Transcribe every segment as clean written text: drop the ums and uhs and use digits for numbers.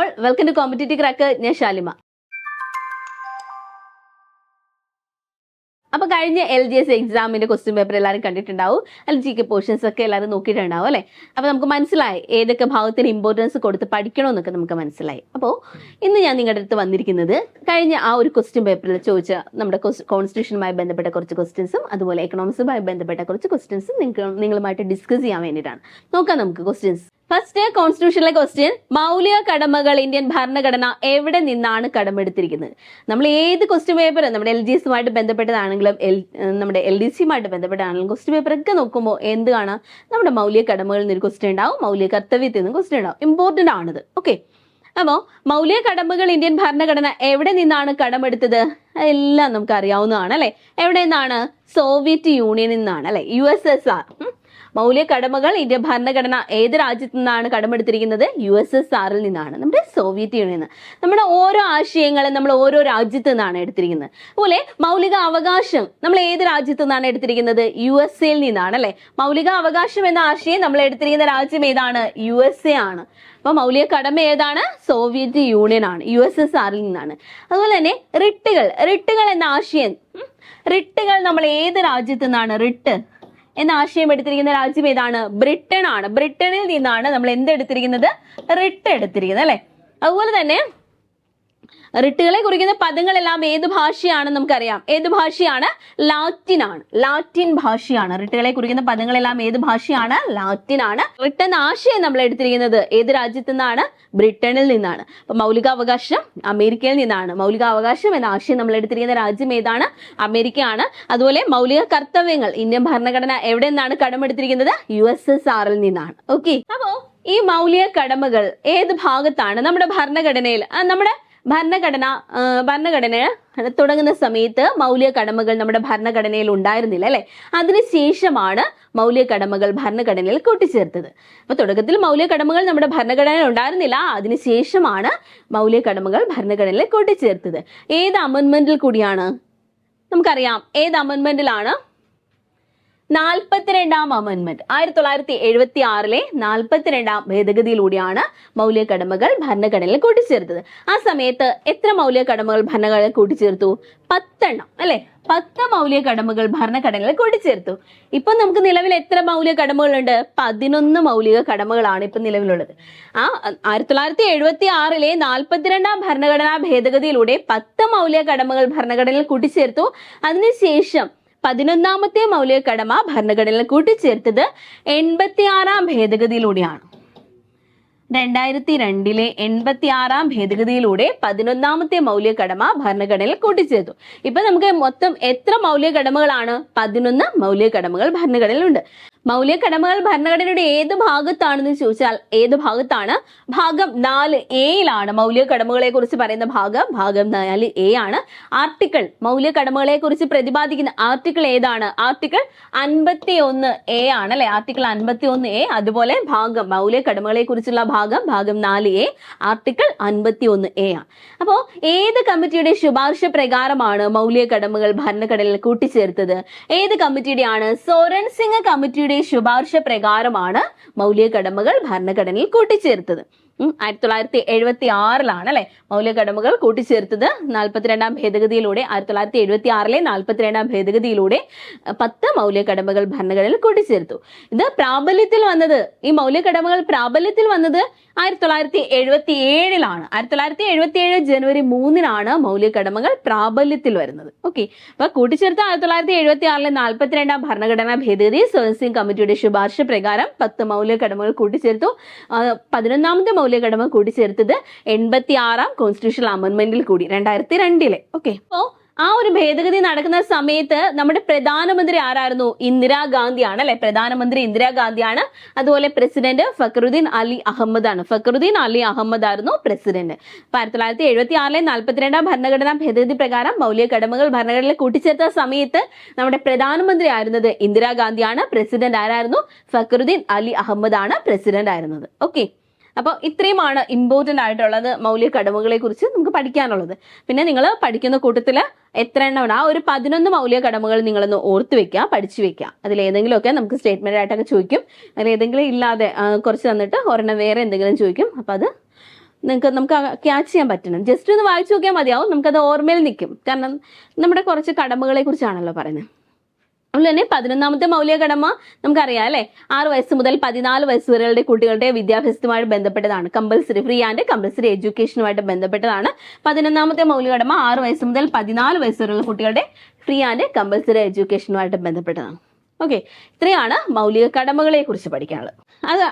All, welcome to competitive crack. ഞാൻ ശാലിമ. അപ്പൊ കഴിഞ്ഞ LGS എക്സാമിന്റെ ക്വസ്റ്റ്യൻ പേപ്പർ എല്ലാവരും കണ്ടിട്ടുണ്ടാവും, അല്ലെങ്കിൽ GK പോർഷൻസ് ഒക്കെ എല്ലാവരും നോക്കിയിട്ടുണ്ടാവും അല്ലെ. അപ്പൊ നമുക്ക് മനസ്സിലായി ഏതൊക്കെ ഭാഗത്തിന് ഇമ്പോർട്ടൻസ് കൊടുത്ത് പഠിക്കണമെന്നൊക്കെ നമുക്ക് മനസ്സിലായി. അപ്പോൾ ഇന്ന് ഞാൻ നിങ്ങളുടെ അടുത്ത് വന്നിരിക്കുന്നത് കഴിഞ്ഞ ആ ഒരു ക്വസ്റ്റ്യൻ പേപ്പറിൽ ചോദിച്ച നമ്മുടെ കോൺസ്റ്റിറ്റ്യൂഷനുമായി ബന്ധപ്പെട്ട കുറച്ച് ക്വസ്റ്റ്യൻസും അതുപോലെ എക്കണോമിക്സുമായി ബന്ധപ്പെട്ട കുറച്ച് ക്വസ്റ്റ്യൻസും നിങ്ങളുമായിട്ട് ഡിസ്കസ് ചെയ്യാൻ വേണ്ടിയിട്ടാണ്. നോക്കാം നമുക്ക് ക്വസ്റ്റ്യൻസ്. ഫസ്റ്റ് കോൺസ്റ്റിറ്റ്യൂഷനിലെ ക്വസ്റ്റ്യൻ, മൗലിക കടമകൾ ഇന്ത്യൻ ഭരണഘടന എവിടെ നിന്നാണ് കടമെടുത്തിരിക്കുന്നത്? നമ്മൾ ഏത് ക്വസ്റ്റ്യൻ പേപ്പർ നമ്മുടെ LGSുമായിട്ട് ബന്ധപ്പെട്ടതാണെങ്കിലും നമ്മുടെ LDCയുമായിട്ട് ബന്ധപ്പെട്ടതാണെങ്കിലും ക്വസ്റ്റ്യൻ പേപ്പർ ഒക്കെ നോക്കുമ്പോൾ എന്ത് കാണാം? നമ്മുടെ മൗലിക കടമകളിൽ നിന്ന് ഒരു ക്വസ്റ്റ്യൻ ഉണ്ടാവും, മൗലിക കർത്തവ്യത്തിൽ നിന്ന് ക്വസ്റ്റ്യൻ ഉണ്ടാവും. ഇമ്പോർട്ടന്റ് ആണിത്. ഓക്കെ, അപ്പോൾ മൗലിക കടമകൾ ഇന്ത്യൻ ഭരണഘടന എവിടെ നിന്നാണ് കടമെടുത്തത്? എല്ലാം നമുക്ക് അറിയാവുന്നതാണ് അല്ലെ. എവിടെ നിന്നാണ്? സോവിയറ്റ് യൂണിയനിൽ നിന്നാണ് അല്ലെ, USSR. മൗലിക കടമകൾ ഇന്ത്യൻ ഭരണഘടന ഏത് രാജ്യത്തു നിന്നാണ് കടമെടുത്തിരിക്കുന്നത്? USSRൽ നിന്നാണ്, നമ്മുടെ സോവിയറ്റ് യൂണിയനിൽ നിന്ന്. നമ്മുടെ ഓരോ ആശയങ്ങളും നമ്മൾ ഓരോ രാജ്യത്തു നിന്നാണ് എടുത്തിരിക്കുന്നത്. അതുപോലെ മൗലിക അവകാശം നമ്മൾ ഏത് രാജ്യത്തു നിന്നാണ് എടുത്തിരിക്കുന്നത്? USA നിന്നാണ് അല്ലെ. മൗലിക അവകാശം എന്ന ആശയം നമ്മൾ എടുത്തിരിക്കുന്ന രാജ്യം ഏതാണ്? USA ആണ്. അപ്പൊ മൗലിക കടമ ഏതാണ്? സോവിയറ്റ് യൂണിയൻ ആണ്, USSRൽ നിന്നാണ്. അതുപോലെ തന്നെ റിട്ടുകൾ എന്ന ആശയം, റിട്ടുകൾ നമ്മൾ ഏത് രാജ്യത്തു നിന്നാണ്? റിട്ട് എന്ന ആശയം എടുത്തിരിക്കുന്ന രാജ്യം ഏതാണ്? ബ്രിട്ടൻ ആണ്. ബ്രിട്ടനിൽ നിന്നാണ് നമ്മൾ എന്തെടുത്തിരിക്കുന്നത്? റിട്ട് എടുത്തിരിക്കുന്നത് അല്ലെ. അതുപോലെ തന്നെ റിട്ടുകളെ കുറിക്കുന്ന പദങ്ങളെല്ലാം ഏത് ഭാഷയാണെന്ന് നമുക്കറിയാം. ഏത് ഭാഷയാണ്? ലാറ്റിൻ ആണ്. ലാറ്റിൻ ഭാഷയാണ്. റിട്ടുകളെ കുറിക്കുന്ന പദങ്ങളെല്ലാം ഏത് ഭാഷയാണ്? ലാറ്റിൻ ആണ്. റിട്ട് എന്ന ആശയം നമ്മൾ എടുത്തിരിക്കുന്നത് ഏത് രാജ്യത്തു നിന്നാണ്? ബ്രിട്ടനിൽ നിന്നാണ്. അപ്പൊ മൗലികാവകാശം അമേരിക്കയിൽ നിന്നാണ്. മൗലികാവകാശം എന്ന ആശയം നമ്മൾ എടുത്തിരിക്കുന്ന രാജ്യം ഏതാണ്? അമേരിക്കയാണ്. അതുപോലെ മൗലിക കർത്തവ്യങ്ങൾ ഇന്ത്യൻ ഭരണഘടന എവിടെ നിന്നാണ് കടമെടുത്തിരിക്കുന്നത്? USSRൽ നിന്നാണ്. ഓക്കെ, അപ്പോ ഈ മൗലിക കടമകൾ ഏത് ഭാഗത്താണ് നമ്മുടെ ഭരണഘടനയിൽ? നമ്മുടെ ഭരണഘടന തുടങ്ങുന്ന സമയത്ത് മൗലിക കടമകൾ നമ്മുടെ ഭരണഘടനയിൽ ഉണ്ടായിരുന്നില്ല അല്ലെ. അതിനുശേഷമാണ് മൗലിക കടമകൾ ഭരണഘടനയിൽ കൂട്ടിച്ചേർത്തത്. അപ്പൊ തുടക്കത്തിൽ മൗലിക കടമകൾ നമ്മുടെ ഭരണഘടനയിൽ ഉണ്ടായിരുന്നില്ല, അതിനുശേഷമാണ് മൗലിക കടമകൾ ഭരണഘടനയിൽ കൂട്ടിച്ചേർത്തത്. ഏത് അമെൻമെന്റിൽ കൂടിയാണ്? നമുക്കറിയാം ഏത് അമെൻമെന്റിലാണ്? 42ാം അമെൻമെന്റ്. 1976 42ാം ഭേദഗതിയിലൂടെയാണ് മൗലിക കടമകൾ ഭരണഘടനയിൽ കൂട്ടിച്ചേർത്തത്. ആ സമയത്ത് എത്ര മൗലിക കടമകൾ ഭരണഘടനയിൽ കൂട്ടിച്ചേർത്തു? 10 എണ്ണം അല്ലെ. 10 മൗലിക കടമകൾ ഭരണഘടനയിൽ കൂട്ടിച്ചേർത്തു. ഇപ്പൊ നമുക്ക് നിലവിൽ എത്ര മൗലിക കടമകളുണ്ട്? 11 മൗലിക കടമകളാണ് ഇപ്പൊ നിലവിലുള്ളത്. 1976 42ാം ഭരണഘടനാ ഭേദഗതിയിലൂടെ 10 മൗലിക കടമകൾ ഭരണഘടനയിൽ കൂട്ടിച്ചേർത്തു. അതിനുശേഷം 11ാമത്തെ മൗലിക കടമ ഭരണഘടനയിൽ കൂട്ടിച്ചേർത്തത് 86ാം ഭേദഗതിയിലൂടെയാണ്. 2002 86ാം ഭേദഗതിയിലൂടെ 11ാമത്തെ മൗലിക കടമ ഭരണഘടനയിൽ കൂട്ടിച്ചേർത്തു. ഇപ്പൊ നമുക്ക് മൊത്തം എത്ര മൗലിക കടമകളാണ്? 11 മൗലിക കടമകൾ ഭരണഘടനയിലുണ്ട്. മൗലിക കടമകൾ ഭരണഘടനയുടെ ഏത് ഭാഗത്താണെന്ന് ചോദിച്ചാൽ ഏത് ഭാഗത്താണ്? ഭാഗം 4A മൗലിക കടമകളെ കുറിച്ച് പറയുന്ന ഭാഗം 4A ആണ്. ആർട്ടിക്കിൾ മൗലിക കടമകളെ കുറിച്ച് പ്രതിപാദിക്കുന്ന ആർട്ടിക്കിൾ ഏതാണ്? ആർട്ടിക്കിൾ 51A ആണ് അല്ലെ. Article 51A. അതുപോലെ ഭാഗം മൗലിക കടമകളെ കുറിച്ചുള്ള ഭാഗം 4A, ആർട്ടിക്കിൾ 51A ആണ്. അപ്പോ ഏത് കമ്മിറ്റിയുടെ ശുപാർശ പ്രകാരമാണ് മൗലിക കടമകൾ ഭരണഘടനയിൽ കൂട്ടിച്ചേർത്തത്? ഏത് കമ്മിറ്റിയുടെയാണ്? സോരൻ സിംഗ് കമ്മിറ്റിയുടെ ശുപാർശ പ്രകാരമാണ് മൗലിക കടമകൾ ഭരണഘടനയിൽ കൂട്ടിച്ചേർത്തത്. 1976 അല്ലെ മൗലിക കടമകൾ കൂട്ടിച്ചേർത്തത്. 42ാം ഭേദഗതിയിലൂടെ 1976 42ാം ഭേദഗതിയിലൂടെ 10 മൗലിക കടമകൾ ഭരണഘടനയിൽ കൂട്ടിച്ചേർത്തു. ഇത് പ്രാബല്യത്തിൽ വന്നത്, ഈ മൗലിക കടമകൾ പ്രാബല്യത്തിൽ വന്നത് 1977 1977 ജനുവരി 3 മൗലിക കടമകൾ പ്രാബല്യത്തിൽ വരുന്നത്. ഓക്കെ, അപ്പൊ കൂട്ടിച്ചേർത്ത 1976 42ാം ഭരണഘടനാ ഭേദഗതി സോരൻ സിംഗ് കമ്മിറ്റിയുടെ ശുപാർശ പ്രകാരം 10 മൗലിക കടമകൾ കൂട്ടിച്ചേർത്തു. 11ാമത്തെ മൗലിക കടമ കൂട്ടിച്ചേർത്തത് 86ാം കോൺസ്റ്റിറ്റ്യൂഷണൽ അമെൻമെന്റിൽ കൂടി 2002. ഓക്കെ, അപ്പോ ആ ഒരു ഭേദഗതി നടക്കുന്ന സമയത്ത് നമ്മുടെ പ്രധാനമന്ത്രി ആരായിരുന്നു? ഇന്ദിരാഗാന്ധിയാണ് അല്ലെ. പ്രധാനമന്ത്രി ഇന്ദിരാഗാന്ധിയാണ്. അതുപോലെ പ്രസിഡന്റ് ഫക്രുദ്ദീൻ അലി അഹമ്മദ് ആണ്. ഫക്രുദ്ദീൻ അലി അഹമ്മദ് ആയിരുന്നു പ്രസിഡന്റ്. 1976 42ാം ഭരണഘടനാ ഭേദഗതി പ്രകാരം മൗലിക കടമകൾ ഭരണഘടനയിൽ കൂട്ടിച്ചേർത്ത സമയത്ത് നമ്മുടെ പ്രധാനമന്ത്രി ആയിരുന്നത് ഇന്ദിരാഗാന്ധിയാണ്. പ്രസിഡന്റ് ആരായിരുന്നു? ഫക്രുദ്ദീൻ അലി അഹമ്മദ് ആണ് പ്രസിഡന്റ് ആയിരുന്നത്. ഓക്കെ, അപ്പോൾ ഇത്രയുമാണ് ഇമ്പോർട്ടന്റ് ആയിട്ടുള്ളത് മൗലിക കടമകളെ കുറിച്ച് നമുക്ക് പഠിക്കാനുള്ളത്. പിന്നെ നിങ്ങൾ പഠിക്കുന്ന കൂട്ടത്തിൽ എത്ര എണ്ണമാണ്? ആ ഒരു 11 മൗലിക കടമകൾ നിങ്ങളൊന്ന് ഓർത്ത് വെക്കുക, പഠിച്ചു വെക്കുക. അതിലേതെങ്കിലുമൊക്കെ നമുക്ക് സ്റ്റേറ്റ്മെന്റ് ആയിട്ടൊക്കെ ചോദിക്കും. അതിലേതെങ്കിലും ഇല്ലാതെ കുറച്ച് തന്നിട്ട് ഒരെണ്ണം വേറെ എന്തെങ്കിലും ചോദിക്കും. അപ്പം അത് നമുക്ക് ക്യാച്ച് ചെയ്യാൻ പറ്റണം. ജസ്റ്റ് ഒന്ന് വായിച്ചു നോക്കിയാൽ മതിയാവും, നമുക്കത് ഓർമ്മയിൽ നിൽക്കും. കാരണം നമ്മുടെ കുറച്ച് കടമകളെ കുറിച്ചാണല്ലോ പറയുന്നത്. അതുപോലെ തന്നെ 11ാമത്തെ മൗലിക കടമ നമുക്കറിയാം അല്ലെ, 6 വയസ്സ് മുതൽ 14 വയസ്സ് വരെയുള്ള കുട്ടികളുടെ വിദ്യാഭ്യാസവുമായിട്ട് ബന്ധപ്പെട്ടതാണ്. കമ്പൽസറി ഫ്രീ ആൻഡ് കമ്പൽസറി എഡ്യൂക്കേഷനുമായിട്ട് ബന്ധപ്പെട്ടതാണ് 11ാമത്തെ മൗലിക കടമ. 6 വയസ്സ് മുതൽ 14 വയസ്സ് വരെയുള്ള കുട്ടികളുടെ ഫ്രീ ആൻഡ് കമ്പൽസറി എഡ്യൂക്കേഷനുമായിട്ട് ബന്ധപ്പെട്ടതാണ്. ഓക്കെ, ഇത്രയാണ് മൗലിക കടമകളെ കുറിച്ച് പഠിക്കാനുള്ളത്.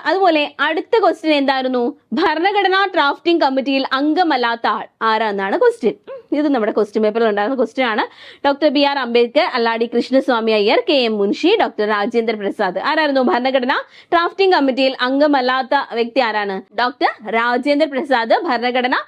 അതുപോലെ അടുത്ത ക്വസ്റ്റ്യൻ എന്തായിരുന്നു? ഭരണഘടനാ ഡ്രാഫ്റ്റിംഗ് കമ്മിറ്റിയിൽ അംഗമല്ലാത്ത ആൾ ആരാന്നാണ് ക്വസ്റ്റ്യൻ. ഇത് നമ്മുടെ ക്വസ്റ്റ്യൻ പേപ്പറിൽ ഉണ്ടായിരുന്ന ക്വസ്റ്റ്യൻ ആണ്. Doctor BR Ambedkar, Alladi Krishnaswamy Iyer, KM Munshi, doctor Rajendra Prasad. ആരായിരുന്നു ഭരണഘടനാ ഡ്രാഫ്റ്റിംഗ് കമ്മിറ്റിയിൽ അംഗമല്ലാത്ത വ്യക്തി? ആരാണ്? ഡോക്ടർ രാജേന്ദ്ര പ്രസാദ്. ഭരണഘടനാ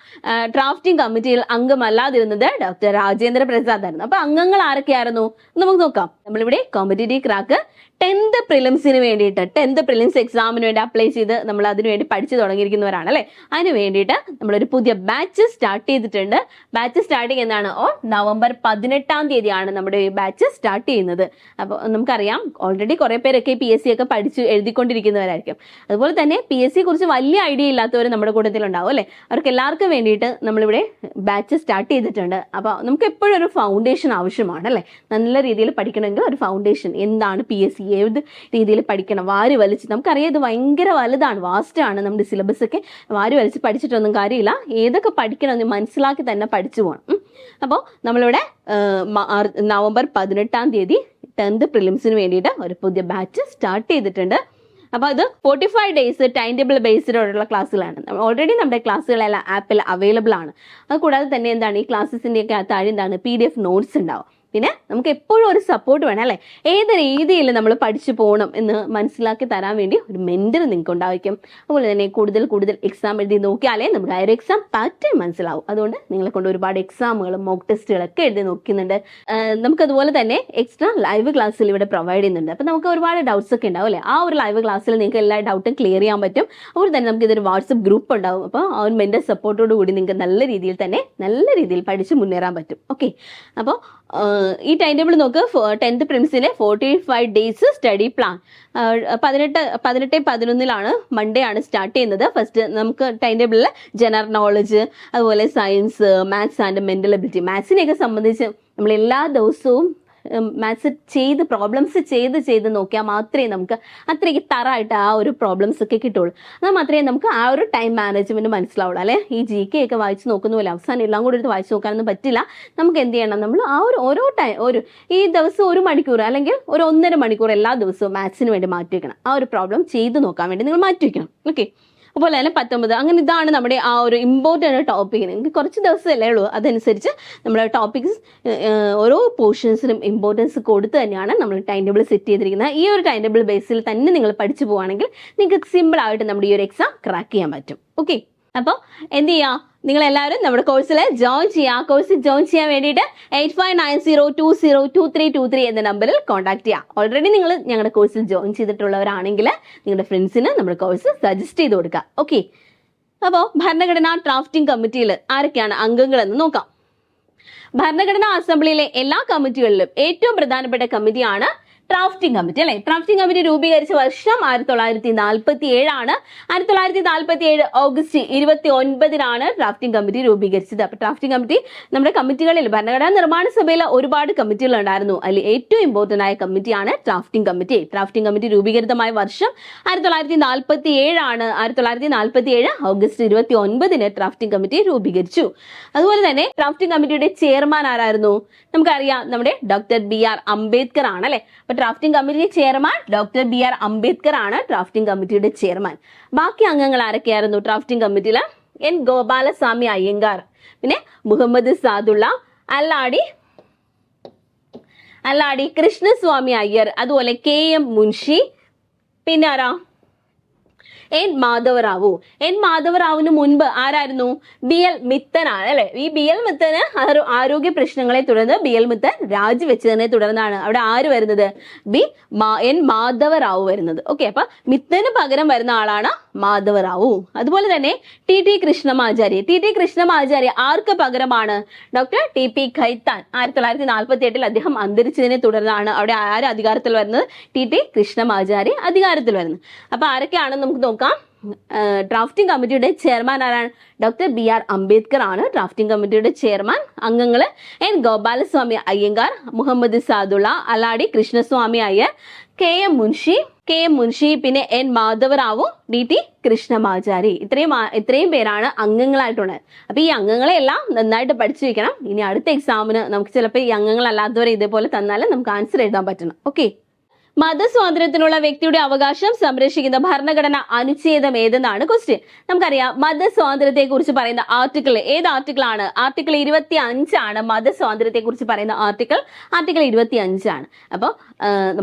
ഡ്രാഫ്റ്റിംഗ് കമ്മിറ്റിയിൽ അംഗമല്ലാതിരുന്നത് ഡോക്ടർ രാജേന്ദ്ര പ്രസാദ് ആയിരുന്നു. അപ്പൊ അംഗങ്ങൾ ആരൊക്കെയായിരുന്നു നമുക്ക് നോക്കാം. നമ്മളിവിടെ കോമ്പറ്റേറ്റീവ് ക്രാക്ക് 10th പ്രിലിംസിന് വേണ്ടിയിട്ട് 10th പ്രിലിംസ് എക്സാമിന് വേണ്ടി അപ്ലൈ ചെയ്ത് നമ്മൾ അതിനു വേണ്ടി പഠിച്ചു തുടങ്ങിയിരിക്കുന്നവരാണ് അല്ലെ. അതിന് വേണ്ടിയിട്ട് നമ്മളൊരു പുതിയ ബാച്ച് സ്റ്റാർട്ട് ചെയ്തിട്ടുണ്ട്. ബാച്ച് സ്റ്റാർട്ടിങ് എന്നാണ്? നവംബർ 18-ാം തീയതിയാണ് നമ്മുടെ ഈ ബാച്ച് സ്റ്റാർട്ട് ചെയ്യുന്നത്. അപ്പോൾ നമുക്കറിയാം ഓൾറെഡി കുറെ പേരൊക്കെ PSC ഒക്കെ പഠിച്ചു എഴുതിക്കൊണ്ടിരിക്കുന്നവരായിരിക്കും. അതുപോലെ തന്നെ PSC കുറിച്ച് വലിയ ഐഡിയ ഇല്ലാത്തവർ നമ്മുടെ കൂട്ടത്തിലുണ്ടാവും അല്ലെ. അവർക്ക് എല്ലാവർക്കും വേണ്ടിയിട്ട് നമ്മളിവിടെ ബാച്ച് സ്റ്റാർട്ട് ചെയ്തിട്ടുണ്ട്. അപ്പോൾ നമുക്ക് എപ്പോഴും ഒരു ഫൗണ്ടേഷൻ ആവശ്യമാണ് അല്ലെ. നല്ല രീതിയിൽ പഠിക്കണമെങ്കിൽ ഒരു ഫൗണ്ടേഷൻ, എന്താണ് PSC, ഏത് രീതിയിൽ പഠിക്കണം, വാരി വലിച്ച്, നമുക്കറിയാം ഇത് ഭയങ്കര വലുതാണ്, വാസ്റ്റ് ആണ്. നമ്മുടെ സിലബസ് ഒക്കെ വാരി വലിച്ച് പഠിച്ചിട്ടൊന്നും കാര്യമില്ല. ഏതൊക്കെ പഠിക്കണം എന്ന് മനസ്സിലാക്കി തന്നെ പഠിച്ചു പോകണം. അപ്പോൾ നമ്മളിവിടെ നവംബർ 18-ാം തീയതി 10th പ്രിലിംസിന് വേണ്ടിയിട്ട് ഒരു പുതിയ ബാച്ച് സ്റ്റാർട്ട് ചെയ്തിട്ടുണ്ട്. അപ്പോൾ അത് 45 ഡേയ്സ് ടൈം ടേബിൾ ബേസ്ഡോടുള്ള ക്ലാസ്സുകളാണ്. ഓൾറെഡി നമ്മുടെ ക്ലാസ്സുകളെല്ലാം ആപ്പിൽ അവൈലബിൾ ആണ്. അത് കൂടാതെ തന്നെ എന്താണ്, ഈ ക്ലാസ്സസിൻ്റെ ഒക്കെ താഴെ എന്താണ് PDF നോട്ട്സ് ഉണ്ടാവും. പിന്നെ നമുക്ക് എപ്പോഴും ഒരു സപ്പോർട്ട് വേണം അല്ലെ. ഏത് രീതിയിൽ നമ്മൾ പഠിച്ചു പോകണം എന്ന് മനസ്സിലാക്കി തരാൻ വേണ്ടി ഒരു മെന്റർ നിങ്ങൾക്ക് ഉണ്ടായിരിക്കും. അതുപോലെ തന്നെ കൂടുതൽ എക്സാം എഴുതി നോക്കിയാലേ നമുക്ക് ആ ഒരു എക്സാം പാറ്റേൺ മനസ്സിലാവും. അതുകൊണ്ട് നിങ്ങളെ കൊണ്ട് ഒരുപാട് എക്സാമുകളും മോക്ക് ടെസ്റ്റുകളൊക്കെ എഴുതി നോക്കുന്നുണ്ട്. നമുക്കതുപോലെ തന്നെ എക്സ്ട്രാ ലൈവ് ക്ലാസ്സിൽ ഇവിടെ പ്രൊവൈഡ് ചെയ്യുന്നുണ്ട്. അപ്പം നമുക്ക് ഒരുപാട് ഡൗട്ട്സ് ഒക്കെ ഉണ്ടാവും അല്ലേ. ആ ഒരു ലൈവ് ക്ലാസ്സിൽ നിങ്ങൾക്ക് എല്ലാ ഡൗട്ടും ക്ലിയർ ചെയ്യാൻ പറ്റും. അതുപോലെ തന്നെ നമുക്ക് ഇതൊരു വാട്സപ്പ് ഗ്രൂപ്പ് ഉണ്ടാവും. അപ്പോൾ ആ ഒരു മെന്റർ സപ്പോർട്ടോട് കൂടി നിങ്ങൾക്ക് നല്ല രീതിയിൽ പഠിച്ച് മുന്നേറാൻ പറ്റും. ഓക്കെ, അപ്പോൾ ഈ ടൈം ടേബിൾ നോക്ക്. 10th പ്രിലിംസിലെ 45 ഡേയ്സ് സ്റ്റഡി പ്ലാൻ 18/11 മൺഡേ ആണ് സ്റ്റാർട്ട് ചെയ്യുന്നത്. ഫസ്റ്റ് നമുക്ക് ടൈം ടേബിളിൽ ജനറൽ നോളജ്, അതുപോലെ science, maths and mental ability. മാത്സിനെയൊക്കെ സംബന്ധിച്ച് നമ്മൾ എല്ലാ ദിവസവും മാത്സ് പ്രോബ്ലംസ് ചെയ്ത് നോക്കിയാൽ മാത്രമേ നമുക്ക് അത്രയ്ക്ക് തറായിട്ട് ആ ഒരു പ്രോബ്ലംസ് ഒക്കെ കിട്ടുള്ളൂ. എന്നാൽ മാത്രമേ നമുക്ക് ആ ഒരു ടൈം മാനേജ്മെന്റ് മനസ്സിലാവുള്ളൂ അല്ലെ. ഈ GK ഒക്കെ വായിച്ച് നോക്കുന്ന പോലെ അവസാനം എല്ലാം കൂടി എടുത്ത് വായിച്ച് നോക്കാനൊന്നും പറ്റില്ല. നമുക്ക് എന്ത് ചെയ്യണം, നമ്മൾ ആ ഒരു ഈ ദിവസം 1 മണിക്കൂർ അല്ലെങ്കിൽ ഒരു 1.5 മണിക്കൂർ എല്ലാ ദിവസവും മാത്സിന് വേണ്ടി മാറ്റി വെക്കണം. ആ ഒരു പ്രോബ്ലം ചെയ്ത് നോക്കാൻ വേണ്ടി നിങ്ങൾ മാറ്റി വെക്കണം. ഓക്കെ, അതുപോലെ തന്നെ 19 അങ്ങനെ ഇതാണ് നമ്മുടെ ആ ഒരു ഇമ്പോർട്ടൻ്റ് ടോപ്പിക്. നിങ്ങൾക്ക് കുറച്ച് ദിവസമല്ലേ ഉള്ളൂ, അതനുസരിച്ച് നമ്മുടെ ടോപ്പിക്സ് ഓരോ പോർഷൻസിനും ഇമ്പോർട്ടൻസ് കൊടുത്ത് തന്നെയാണ് നമ്മൾ ടൈം ടേബിൾ സെറ്റ് ചെയ്തിരിക്കുന്നത്. ഈ ഒരു ടൈം ടേബിൾ ബേസിൽ തന്നെ നിങ്ങൾ പഠിച്ചു പോവുകയാണെങ്കിൽ നിങ്ങൾക്ക് സിമ്പിൾ ആയിട്ട് നമ്മുടെ ഈ ഒരു എക്സാം ക്രാക്ക് ചെയ്യാൻ പറ്റും. ഓക്കെ, അപ്പോൾ എന്ത് ചെയ്യുക, നിങ്ങൾ എല്ലാവരും നമ്മുടെ കോഴ്സിൽ ജോയിൻ ചെയ്യുക. കോഴ്സിൽ ജോയിൻ ചെയ്യാൻ വേണ്ടിയിട്ട് 8590202323 എന്ന നമ്പറിൽ കോൺടാക്ട് ചെയ്യുക. ഓൾറെഡി നിങ്ങൾ ഞങ്ങളുടെ കോഴ്സിൽ ജോയിൻ ചെയ്തിട്ടുള്ളവരാണെങ്കിൽ നിങ്ങളുടെ ഫ്രണ്ട്സിന് നമ്മുടെ കോഴ്സ് സജസ്റ്റ് ചെയ്ത് കൊടുക്കുക. ഓക്കെ, അപ്പോൾ ഭരണഘടനാ ഡ്രാഫ്റ്റിംഗ് കമ്മിറ്റിയിൽ ആരൊക്കെയാണ് അംഗങ്ങളെന്ന് നോക്കാം. ഭരണഘടനാ അസംബ്ലിയിലെ എല്ലാ കമ്മിറ്റികളിലും ഏറ്റവും പ്രധാനപ്പെട്ട കമ്മിറ്റിയാണ് ഡ്രാഫ്റ്റിംഗ് കമ്മിറ്റി അല്ലെ. ഡ്രാഫ്റ്റിംഗ് കമ്മിറ്റി രൂപീകരിച്ച വർഷം 1947 ആണ്. 1947 ഓഗസ്റ്റ് 29-നാണ് ഡ്രാഫ്റ്റിംഗ് കമ്മിറ്റി രൂപീകരിച്ചത്. അപ്പൊ ഡ്രാഫ്റ്റിംഗ് കമ്മിറ്റി നമ്മുടെ കമ്മിറ്റികളിൽ ഭരണഘടനാ നിർമ്മാണ സഭയിൽ ഒരുപാട് കമ്മിറ്റികൾ ഉണ്ടായിരുന്നു. അതിൽ ഏറ്റവും ഇമ്പോർട്ടന്റ് ആയ കമ്മിറ്റിയാണ് ഡ്രാഫ്റ്റിംഗ് കമ്മിറ്റി. ഡ്രാഫ്റ്റിംഗ് കമ്മിറ്റി രൂപീകൃതമായ വർഷം 1947 ആണ്. 1947 ഓഗസ്റ്റ് 29-ന് ഡ്രാഫ്റ്റിംഗ് കമ്മിറ്റി രൂപീകരിച്ചു. അതുപോലെ തന്നെ ഡ്രാഫ്റ്റിംഗ് കമ്മിറ്റിയുടെ ചെയർമാൻ ആരായിരുന്നു? നമുക്കറിയാം, നമ്മുടെ ഡോക്ടർ BR അംബേദ്കർ ആണ് അല്ലെ. അപ്പൊ drafting committee chairman doctor BR Ambedkar ആണ് ഡ്രാഫ്റ്റിംഗ് കമ്മിറ്റിയുടെ ചെയർമാൻ. ബാക്കി അംഗങ്ങൾ ആരൊക്കെയായിരുന്നു ഡ്രാഫ്റ്റിംഗ് കമ്മിറ്റിയിൽ? N ഗോപാലസ്വാമി അയ്യങ്കാർ, പിന്നെ മുഹമ്മദ് സാദുള്ള, അല്ലാടി കൃഷ്ണസ്വാമി അയ്യർ, അതുപോലെ KM മുൻഷി, പിന്നെ ആരാ? N മാധവറാവു. N മാധവറാവുവിന് മുൻപ് ആരായിരുന്നു? BL മിത്തനാണ് അല്ലെ. ഈ BL മിത്തന് ആരോഗ്യ പ്രശ്നങ്ങളെ തുടർന്ന് BL മിത്തൻ രാജിവെച്ചതിനെ തുടർന്നാണ് അവിടെ ആര് വരുന്നത്? N മാധവറാവു വരുന്നത്. ഓക്കെ, അപ്പൊ മിത്തന് പകരം വരുന്ന ആളാണ് മാധവറാവു. അതുപോലെ തന്നെ TT കൃഷ്ണമാചാരി. TT കൃഷ്ണമാചാരി ആർക്ക് പകരമാണ്? Doctor TP Khaitan. 1948 അദ്ദേഹം അന്തരിച്ചതിനെ തുടർന്നാണ് അവിടെ ആര് അധികാരത്തിൽ വരുന്നത്? TT കൃഷ്ണമാചാരി അധികാരത്തിൽ വരുന്നത്. അപ്പൊ ആരൊക്കെയാണെന്ന് നമുക്ക് നോക്കാം. നോക്കാം. ഡ്രാഫ്റ്റിംഗ് കമ്മിറ്റിയുടെ ചെയർമാൻ ആരാണ്? ഡോക്ടർ BR അംബേദ്കർ ആണ് ഡ്രാഫ്റ്റിംഗ് കമ്മിറ്റിയുടെ ചെയർമാൻ. അംഗങ്ങൾ N ഗോപാലസ്വാമി അയ്യങ്കാർ, മുഹമ്മദ് സാദുള്ള, അലാടി കൃഷ്ണസ്വാമി അയ്യർ, KM മുൻഷി, പിന്നെ N മാധവറാവു, DT കൃഷ്ണമാചാരി. ഇത്രയും പേരാണ് അംഗങ്ങളായിട്ടുള്ളത്. അപ്പൊ ഈ അംഗങ്ങളെല്ലാം നന്നായിട്ട് പഠിച്ചു വെക്കണം. ഇനി അടുത്ത എക്സാമിന് നമുക്ക് ചിലപ്പോൾ ഈ അംഗങ്ങളല്ലാത്തവരെ ഇതേപോലെ തന്നാലും നമുക്ക് ആൻസർ എഴുതാൻ പറ്റണം. ഓക്കെ. മതസ്വാതന്ത്ര്യത്തിനുള്ള വ്യക്തിയുടെ അവകാശം സംരക്ഷിക്കുന്ന ഭരണഘടന അനുച്ഛേദം ഏതെന്നാണ് ക്വസ്റ്റ്യൻ. നമുക്കറിയാം മതസ്വാതന്ത്ര്യത്തെ കുറിച്ച് പറയുന്ന ആർട്ടിക്കിൾ ഏത് ആർട്ടിക്കിൾ ആണ്? ആർട്ടിക്കിൾ 25 ആണ്. മതസ്വാതന്ത്ര്യത്തെ കുറിച്ച് പറയുന്ന ആർട്ടിക്കിൾ 25 ആണ്. അപ്പോൾ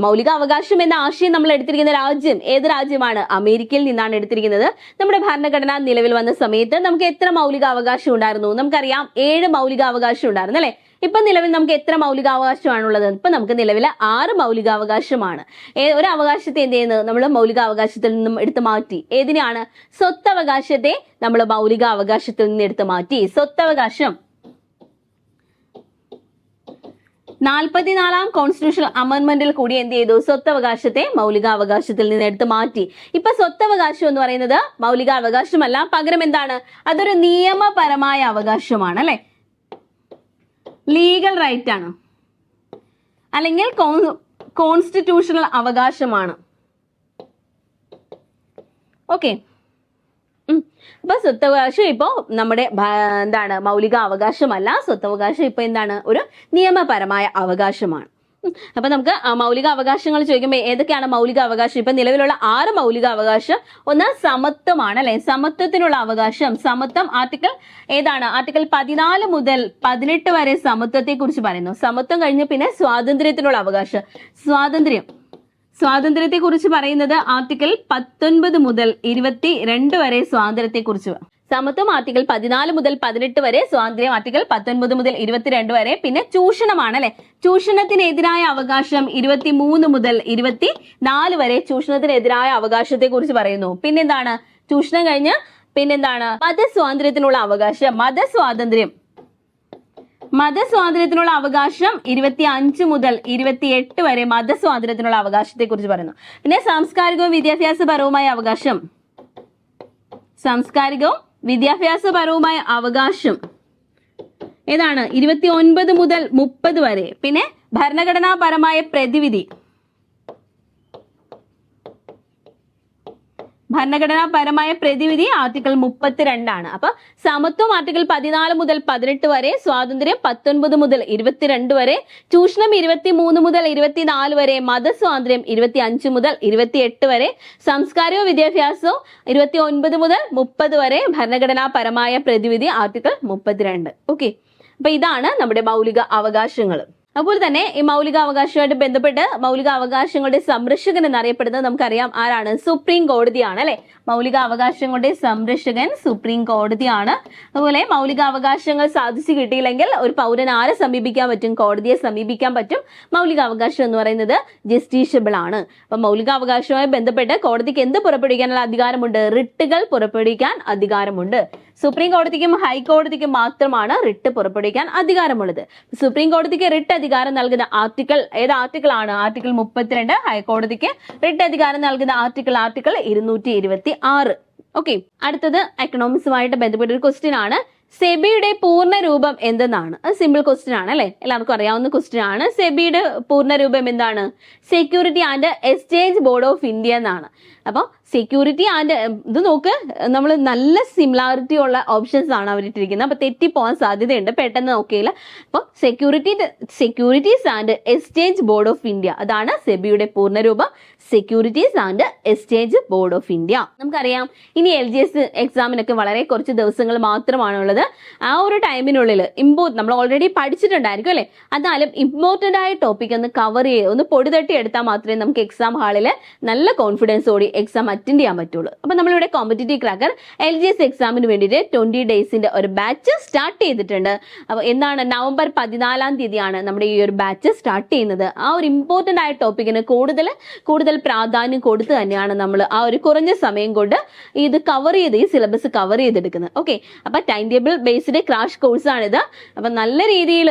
മൗലിക അവകാശം എന്ന ആശയം നമ്മൾ എടുത്തിരിക്കുന്ന രാജ്യം ഏത് രാജ്യമാണ്? അമേരിക്കയിൽ നിന്നാണ് എടുത്തിരിക്കുന്നത്. നമ്മുടെ ഭരണഘടന നിലവിൽ വന്ന സമയത്ത് നമുക്ക് എത്ര മൗലിക അവകാശം ഉണ്ടായിരുന്നു? നമുക്കറിയാം 7 മൗലിക അവകാശം ഉണ്ടായിരുന്നു അല്ലെ? ഇപ്പൊ നിലവിൽ നമുക്ക് എത്ര മൗലികാവകാശമാണുള്ളത്? ഇപ്പൊ നമുക്ക് നിലവിൽ 6 മൗലികാവകാശമാണ്. ഒരു അവകാശത്തെ എന്ത് ചെയ്യുന്നത്? നമ്മൾ മൗലികാവകാശത്തിൽ നിന്നും എടുത്തു മാറ്റി. ഏതിനാണ്? സ്വത്തവകാശത്തെ നമ്മൾ മൗലികാവകാശത്തിൽ നിന്ന് എടുത്തു മാറ്റി. സ്വത്തവകാശം 44ാം കോൺസ്റ്റിറ്റ്യൂഷണൽ അമെൻഡ്മെന്റിൽ കൂടി എന്ത് ചെയ്തു? സ്വത്തവകാശത്തെ മൗലികാവകാശത്തിൽ നിന്ന് എടുത്ത് മാറ്റി. ഇപ്പൊ സ്വത്തവകാശം എന്ന് പറയുന്നത് മൗലികാവകാശമല്ല, പകരം എന്താണ്? അതൊരു നിയമപരമായ അവകാശമാണ് അല്ലെ? ലീഗൽ റൈറ്റ് ആണ്, അല്ലെങ്കിൽ കോൺസ്റ്റിറ്റ്യൂഷണൽ അവകാശമാണ്. ഓക്കെ. ഇപ്പൊ സ്വത്തവകാശം ഇപ്പോ നമ്മുടെ എന്താണ്? മൗലിക അവകാശമല്ല. സ്വത്തവകാശം ഇപ്പൊ എന്താണ്? ഒരു നിയമപരമായ അവകാശമാണ്. അപ്പൊ നമുക്ക് മൗലിക അവകാശങ്ങൾ ചോദിക്കുമ്പോൾ ഏതൊക്കെയാണ് മൗലിക അവകാശം? ഇപ്പൊ നിലവിലുള്ള 6 മൗലിക അവകാശം. ഒന്ന് സമത്വമാണ് അല്ലെ? സമത്വത്തിനുള്ള അവകാശം. സമത്വം ആർട്ടിക്കിൾ ഏതാണ്? ആർട്ടിക്കിൾ 14 മുതൽ 18 വരെ സമത്വത്തെ കുറിച്ച് പറയുന്നു. സമത്വം കഴിഞ്ഞ് പിന്നെ സ്വാതന്ത്ര്യത്തിനുള്ള അവകാശം. സ്വാതന്ത്ര്യത്തെ കുറിച്ച് പറയുന്നത് ആർട്ടിക്കിൾ 19 മുതൽ 22 വരെ സ്വാതന്ത്ര്യത്തെ കുറിച്ച്. സമത്വം ആർട്ടിക്കിൾ 14 മുതൽ 18 വരെ, സ്വാതന്ത്ര്യം ആർട്ടിക്കിൾ 19 മുതൽ 22 വരെ. പിന്നെ ചൂഷണമാണ് അല്ലെ? ചൂഷണത്തിനെതിരായ അവകാശം 23 മുതൽ 24 വരെ ചൂഷണത്തിനെതിരായ അവകാശത്തെ കുറിച്ച് പറയുന്നു. പിന്നെന്താണ്? ചൂഷണം കഴിഞ്ഞ് പിന്നെന്താണ്? മതസ്വാതന്ത്ര്യത്തിനുള്ള അവകാശം. മതസ്വാതന്ത്ര്യത്തിനുള്ള അവകാശം 25 മുതൽ 28 വരെ മതസ്വാതന്ത്ര്യത്തിനുള്ള അവകാശത്തെ കുറിച്ച് പറയുന്നു. പിന്നെ സാംസ്കാരികവും വിദ്യാഭ്യാസപരവുമായ അവകാശം. സാംസ്കാരികവും വിദ്യാഭ്യാസപരവുമായ അവകാശം ഏതാണ്? 29 മുതൽ 30 വരെ. പിന്നെ ഭരണഘടനാപരമായ പ്രതിവിധി. ഭരണഘടനാപരമായ പ്രതിവിധി ആർട്ടിക്കിൾ 32 ആണ്. അപ്പൊ സമത്വം ആർട്ടിക്കിൾ 14 മുതൽ 18 വരെ, സ്വാതന്ത്ര്യം 19 മുതൽ 22 വരെ, ചൂഷണം 23 മുതൽ 24 വരെ, മതസ്വാതന്ത്ര്യം 25 മുതൽ 28 വരെ, സാംസ്കാരികവും വിദ്യാഭ്യാസവും 29 മുതൽ 30 വരെ, ഭരണഘടനാപരമായ പ്രതിവിധി ആർട്ടിക്കിൾ 32. ഓക്കെ. അപ്പൊ ഇതാണ് നമ്മുടെ മൗലിക അവകാശങ്ങൾ. അപ്പോൾ തന്നെ ഈ മൗലിക അവകാശവുമായിട്ട് ബന്ധപ്പെട്ട് മൗലിക അവകാശങ്ങളുടെ സംരക്ഷകൻ എന്നറിയപ്പെടുന്നത് നമുക്കറിയാം ആരാണ്? സുപ്രീം കോടതിയാണ് അല്ലെ? മൗലിക അവകാശങ്ങളുടെ സംരക്ഷകൻ സുപ്രീം കോടതിയാണ്. അതുപോലെ മൗലിക അവകാശങ്ങൾ സാധിച്ചു കിട്ടിയില്ലെങ്കിൽ ഒരു പൗരൻ ആരെ സമീപിക്കാൻ പറ്റും? കോടതിയെ സമീപിക്കാൻ പറ്റും. മൗലിക അവകാശം എന്ന് പറയുന്നത് ജസ്റ്റീഷ്യബിൾ ആണ്. അപ്പൊ മൗലിക അവകാശവുമായി ബന്ധപ്പെട്ട് കോടതിക്ക് എന്ത് പുറപ്പെടുവിക്കാനുള്ള അധികാരമുണ്ട്? റിട്ടുകൾ പുറപ്പെടുവിക്കാൻ അധികാരമുണ്ട്. സുപ്രീം കോടതിക്കും ഹൈക്കോടതിക്കും മാത്രമാണ് റിട്ട് പുറപ്പെടുവിക്കാൻ അധികാരമുള്ളത്. സുപ്രീം കോടതിക്ക് റിട്ട് അധികാരം നൽകുന്ന ആർട്ടിക്കിൾ ഏത് ആർട്ടിക്കിൾ ആണ്? ആർട്ടിക്കിൾ 32. ഹൈക്കോടതിക്ക് റിട്ട് അധികാരം നൽകുന്ന ആർട്ടിക്കിൾ 226. ഓക്കെ. അടുത്തത് എക്കണോമിക്സുമായിട്ട് ബന്ധപ്പെട്ട ഒരു ക്വസ്റ്റ്യൻ ആണ്. സെബിയുടെ പൂർണ്ണ രൂപം എന്തെന്നാണ്? അത് സിമ്പിൾ ക്വസ്റ്റ്യൻ ആണ് അല്ലെ? എല്ലാവർക്കും അറിയാവുന്ന ക്വസ്റ്റ്യൻ ആണ്. സെബിയുടെ പൂർണ്ണ രൂപം എന്താണ്? Security and exchange board of India എന്നാണ്. അപ്പോൾ സെക്യൂരിറ്റി ആൻഡ് ഇത് നോക്ക്, നമ്മൾ നല്ല സിമിലാരിറ്റി ഉള്ള ഓപ്ഷൻസ് ആണ് അവരിട്ടിരിക്കുന്നത്. അപ്പൊ തെറ്റിപ്പോവാൻ സാധ്യതയുണ്ട്, പെട്ടെന്ന് നോക്കിയില്ല. അപ്പോൾ securities and exchange board of India, അതാണ് സെബിയുടെ പൂർണ്ണരൂപം. Securities and exchange board of India. നമുക്കറിയാം ഇനി LGS എക്സാമിനൊക്കെ വളരെ കുറച്ച് ദിവസങ്ങൾ മാത്രമാണുള്ളത്. ആ ഒരു ടൈമിനുള്ളിൽ നമ്മൾ ഓൾറെഡി പഠിച്ചിട്ടുണ്ടായിരിക്കും അല്ലെ? എന്നാലും ഇമ്പോർട്ടന്റ് ആയ ടോപ്പിക് ഒന്ന് കവർ ചെയ്യുക, ഒന്ന് പൊടിതട്ടി എടുത്താൽ മാത്രമേ നമുക്ക് എക്സാം ഹാളിൽ നല്ല കോൺഫിഡൻസോടെ എക്സാം അറ്റൻഡ് ചെയ്യാൻ പറ്റുള്ളൂ. അപ്പൊ നമ്മളിവിടെ കോമ്പറ്റേറ്റീവ് ക്രാക്കർ LGS എക്സാമിന് വേണ്ടിയിട്ട് 20 ഡേയ്സിന്റെ ഒരു ബാച്ച് സ്റ്റാർട്ട് ചെയ്തിട്ടുണ്ട്. അപ്പൊ എന്താണ്? നവംബർ 14-ാം തീയതിയാണ് നമ്മുടെ ഈ ഒരു ബാച്ച് സ്റ്റാർട്ട് ചെയ്യുന്നത്. ആ ഒരു ഇമ്പോർട്ടന്റ് ആയ ടോപ്പിക്കിന് കൂടുതൽ പ്രാധാന്യം കൊടുത്ത് തന്നെയാണ് നമ്മൾ ആ ഒരു കുറഞ്ഞ സമയം കൊണ്ട് ഇത് കവർ ചെയ്ത് ഈ സിലബസ് കവർ ചെയ്തെടുക്കുന്നത്. ഓക്കെ. അപ്പൊ time table based crash course ആണിത്. അപ്പൊ നല്ല രീതിയിൽ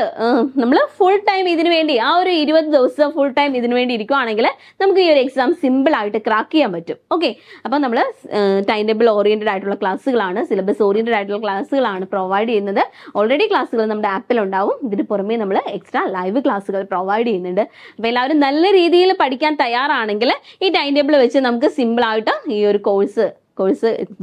നമ്മൾ ഫുൾ ടൈം ഇതിനു വേണ്ടി ആ ഒരു 20 ദിവസം ഫുൾ ടൈം ഇതിനു വേണ്ടി ഇരിക്കുവാണെങ്കിൽ നമുക്ക് ഈ ഒരു എക്സാം സിമ്പിൾ ആയിട്ട് ക്രാക്ക് ചെയ്യാൻ പറ്റും. പറ്റും. ഓക്കെ, അപ്പോൾ നമ്മൾ ടൈം ടേബിൾ ഓറിയന്റഡ് ആയിട്ടുള്ള ക്ലാസ്സുകളാണ്, സിലബസ് ഓറിയന്റഡ് ആയിട്ടുള്ള ക്ലാസ്സുകളാണ് പ്രൊവൈഡ് ചെയ്യുന്നത്. ഓൾറെഡി ക്ലാസ്സുകൾ നമ്മുടെ ആപ്പിൽ ഉണ്ടാവും. ഇതിന് പുറമേ നമ്മൾ എക്സ്ട്രാ ലൈവ് ക്ലാസ്സുകൾ പ്രൊവൈഡ് ചെയ്യുന്നുണ്ട്. അപ്പോൾ എല്ലാവരും നല്ല രീതിയിൽ പഠിക്കാൻ തയ്യാറാണെങ്കിൽ ഈ ടൈം ടേബിൾ വെച്ച് നമുക്ക് സിമ്പിളായിട്ട് ഈ ഒരു കോഴ്സ്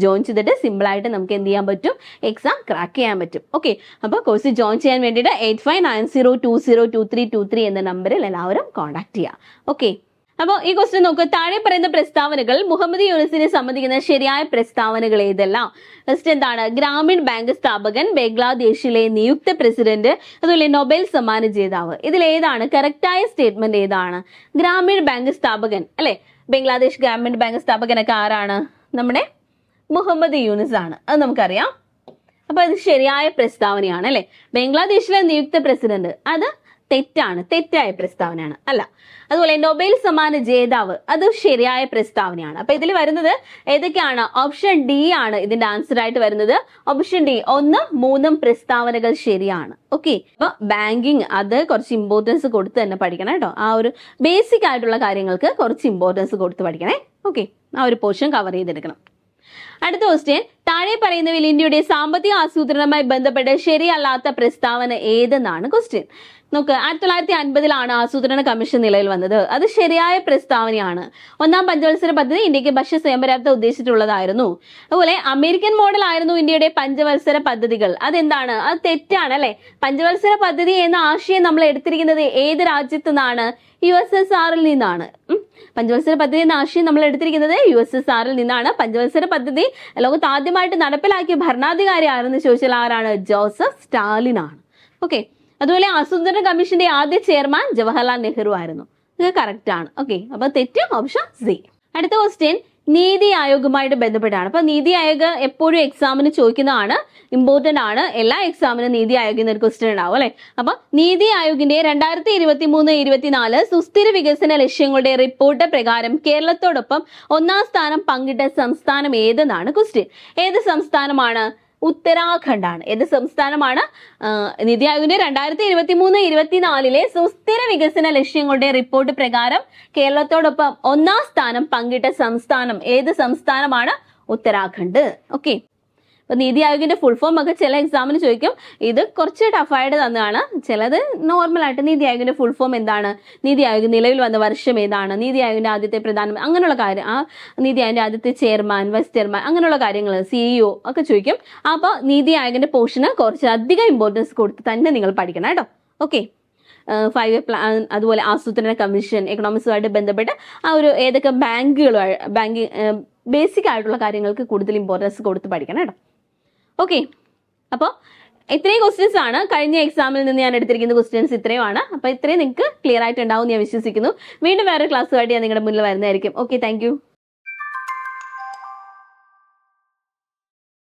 ജോയിൻ ചെയ്തിട്ട് സിമ്പിളായിട്ട് നമുക്ക് എന്ത് ചെയ്യാൻ പറ്റും, എക്സാം ക്രാക്ക് ചെയ്യാൻ പറ്റും. ഓക്കെ, അപ്പോൾ കോഴ്സ് ജോയിൻ ചെയ്യാൻ വേണ്ടിയിട്ട് 8590202323 എന്ന നമ്പറിൽ എല്ലാവരും കോൺടാക്ട് ചെയ്യുക. ഓക്കെ, അപ്പോൾ ഈ ക്വസ്റ്റ്യൻ നോക്കുക. താഴെ പറയുന്ന പ്രസ്താവനകൾ മുഹമ്മദ് യൂനുസിനെ സംബന്ധിക്കുന്ന ശരിയായ പ്രസ്താവനകൾ ഏതെല്ലാം? ഫസ്റ്റ് എന്താണ്? ഗ്രാമീൺ ബാങ്ക് സ്ഥാപകൻ, ബംഗ്ലാദേശിലെ നിയുക്ത പ്രസിഡന്റ്, അതുപോലെ നൊബേൽ സമ്മാന ജേതാവ്. ഇതിൽ ഏതാണ് കറക്റ്റായ സ്റ്റേറ്റ്മെന്റ്? ഏതാണ്? ഗ്രാമീൺ ബാങ്ക് സ്ഥാപകൻ അല്ലെ, ബംഗ്ലാദേശ് ഗ്രാമീൺ ബാങ്ക് സ്ഥാപകനൊക്കെ ആരാണ്? നമ്മുടെ മുഹമ്മദ് യൂനുസ് ആണ്, അത് നമുക്കറിയാം. അപ്പൊ ഇത് ശരിയായ പ്രസ്താവനയാണ് അല്ലെ. ബംഗ്ലാദേശിലെ നിയുക്ത പ്രസിഡന്റ് അത് തെറ്റാണ്, തെറ്റായ പ്രസ്താവനയാണ്, അല്ല. അതുപോലെ നൊബേൽ സമ്മാന ജേതാവ് അത് ശരിയായ പ്രസ്താവനയാണ്. അപ്പൊ ഇതിൽ വരുന്നത് ഏതൊക്കെയാണ്? ഓപ്ഷൻ ഡി ആണ് ഇതിന്റെ ആൻസർ ആയിട്ട് വരുന്നത്. ഓപ്ഷൻ ഡി 1, 3 പ്രസ്താവനകൾ ശരിയാണ്. ഓക്കെ, അപ്പൊ ബാങ്കിങ് അത് കുറച്ച് ഇമ്പോർട്ടൻസ് കൊടുത്ത് തന്നെ പഠിക്കണം കേട്ടോ. ആ ഒരു ബേസിക് ആയിട്ടുള്ള കാര്യങ്ങൾക്ക് കുറച്ച് ഇമ്പോർട്ടൻസ് കൊടുത്ത് പഠിക്കണേ. ഓക്കെ, ആ ഒരു പോർഷൻ കവർ ചെയ്തെടുക്കണം. അടുത്ത ക്വസ്റ്റ്യൻ, താഴെ പറയുന്നവയിൽ ഇന്ത്യയുടെ സാമ്പത്തിക ആസൂത്രണവുമായി ബന്ധപ്പെട്ട് ശരിയല്ലാത്ത പ്രസ്താവന ഏതെന്നാണ് ക്വസ്റ്റ്യൻ. നോക്ക്, 1950 ആസൂത്രണ കമ്മീഷൻ നിലവിൽ വന്നത്. അത് ശരിയായ പ്രസ്താവനയാണ്. 1ാം പഞ്ചവത്സര പദ്ധതി ഇന്ത്യക്ക് ഭക്ഷ്യ സ്വയംപര്യാപ്ത ഉദ്ദേശിച്ചിട്ടുള്ളതായിരുന്നു. അതുപോലെ അമേരിക്കൻ മോഡൽ ആയിരുന്നു ഇന്ത്യയുടെ പഞ്ചവത്സര പദ്ധതികൾ. അതെന്താണ്? അത് തെറ്റാണ് അല്ലെ. പഞ്ചവത്സര പദ്ധതി എന്ന ആശയം നമ്മൾ എടുത്തിരിക്കുന്നത് ഏത് രാജ്യത്തു നിന്നാണ്? USSRൽ നിന്നാണ്. പഞ്ചവത്സര പദ്ധതി എന്ന ആശയം നമ്മൾ എടുത്തിരിക്കുന്നത് USSRൽ നിന്നാണ്. പഞ്ചവത്സര പദ്ധതി ലോകത്ത് ആദ്യമായിട്ട് നടപ്പിലാക്കിയ ഭരണാധികാരി ആരെന്ന് ചോദിച്ചാൽ ആരാണ്? ജോസഫ് സ്റ്റാലിൻ ആണ്. ഓക്കെ, അതുപോലെ ആസൂത്രണ കമ്മീഷന്റെ ആദ്യ ചെയർമാൻ ജവഹർലാൽ നെഹ്റു ആയിരുന്നു. ഇത് കറക്റ്റ് ആണ്. ഓക്കെ, അപ്പൊ തെറ്റ് ഓപ്ഷൻ സി. അടുത്ത ക്വസ്റ്റ്യൻ നീതി ആയോഗുമായിട്ട് ബന്ധപ്പെട്ടാണ്. അപ്പൊ നീതി ആയോഗ് എപ്പോഴും എക്സാമിന് ചോദിക്കുന്നതാണ്, ഇമ്പോർട്ടന്റ് ആണ്. എല്ലാ എക്സാമിനും നീതി ആയോഗിൽ ഒരു ക്വസ്റ്റ്യൻ ഉണ്ടാവും അല്ലെ. അപ്പൊ നീതി ആയോഗിന്റെ 2023-24 സുസ്ഥിര വികസന ലക്ഷ്യങ്ങളുടെ റിപ്പോർട്ട് പ്രകാരം കേരളത്തോടൊപ്പം 1ാം സ്ഥാനം പങ്കിട്ട സംസ്ഥാനം ഏതെന്നാണ് ക്വസ്റ്റ്യൻ. ഏത് സംസ്ഥാനമാണ്? ഉത്തരാഖണ്ഡ് ആണ്. ഏത് സംസ്ഥാനമാണ്? നീതി ആയോഗിന്റെ 2023-24 സുസ്ഥിര വികസന ലക്ഷ്യങ്ങളുടെ റിപ്പോർട്ട് പ്രകാരം കേരളത്തോടൊപ്പം 1ാം സ്ഥാനം പങ്കിട്ട സംസ്ഥാനം ഏത് സംസ്ഥാനമാണ്? ഉത്തരാഖണ്ഡ്. ഓക്കെ, അപ്പൊ നീതി ആയോഗിന്റെ ഫുൾ ഫോം ഒക്കെ ചില എക്സാമിന് ചോദിക്കും. ഇത് കുറച്ച് ടഫായിട്ട് തന്നെയാണ്. ചിലത് നോർമൽ ആയിട്ട് നീതി ആയോഗിന്റെ ഫുൾ ഫോം എന്താണ്, നീതി ആയോഗ് നിലവിൽ വന്ന വർഷം ഏതാണ്, നീതി ആയോഗിന്റെ ആദ്യത്തെ പ്രധാനമന്ത്രി, അങ്ങനെയുള്ള കാര്യം, ആ നീതി ആയോഗിന്റെ ആദ്യത്തെ ചെയർമാൻ, വൈസ് ചെയർമാൻ, അങ്ങനെയുള്ള കാര്യങ്ങൾ, CEO ഒക്കെ ചോദിക്കും. അപ്പോൾ നീതി ആയോഗിന്റെ പോർഷന് കുറച്ച് അധികം ഇമ്പോർട്ടൻസ് കൊടുത്ത് തന്നെ നിങ്ങൾ പഠിക്കണം കേട്ടോ. ഓക്കെ, 5 ഇയർ പ്ലാൻ, അതുപോലെ ആസൂത്രണ കമ്മീഷൻ, എക്കണോമിക്സുമായിട്ട് ബന്ധപ്പെട്ട് ആ ഒരു ഏതൊക്കെ ബാങ്കിങ് ബേസിക് ആയിട്ടുള്ള കാര്യങ്ങൾക്ക് കൂടുതൽ ഇമ്പോർട്ടൻസ് കൊടുത്ത് പഠിക്കണം കേട്ടോ. ഓക്കെ, അപ്പോൾ ഇത്രയും ക്വസ്റ്റ്യൻസ് ആണ് കഴിഞ്ഞ എക്സാമിൽ നിന്ന് ഞാൻ എടുത്തിരിക്കുന്ന ക്വസ്റ്റ്യൻസ്. ഇത്രയുമാണ്. അപ്പോൾ ഇത്രയും നിങ്ങൾക്ക് ക്ലിയർ ആയിട്ട് ഉണ്ടാവും ഞാൻ വിശ്വസിക്കുന്നു. വീണ്ടും വേറെ ക്ലാസ്സുമായിട്ട് ഞാൻ നിങ്ങളുടെ മുന്നിൽ വരുന്നതായിരിക്കും. Okay, thank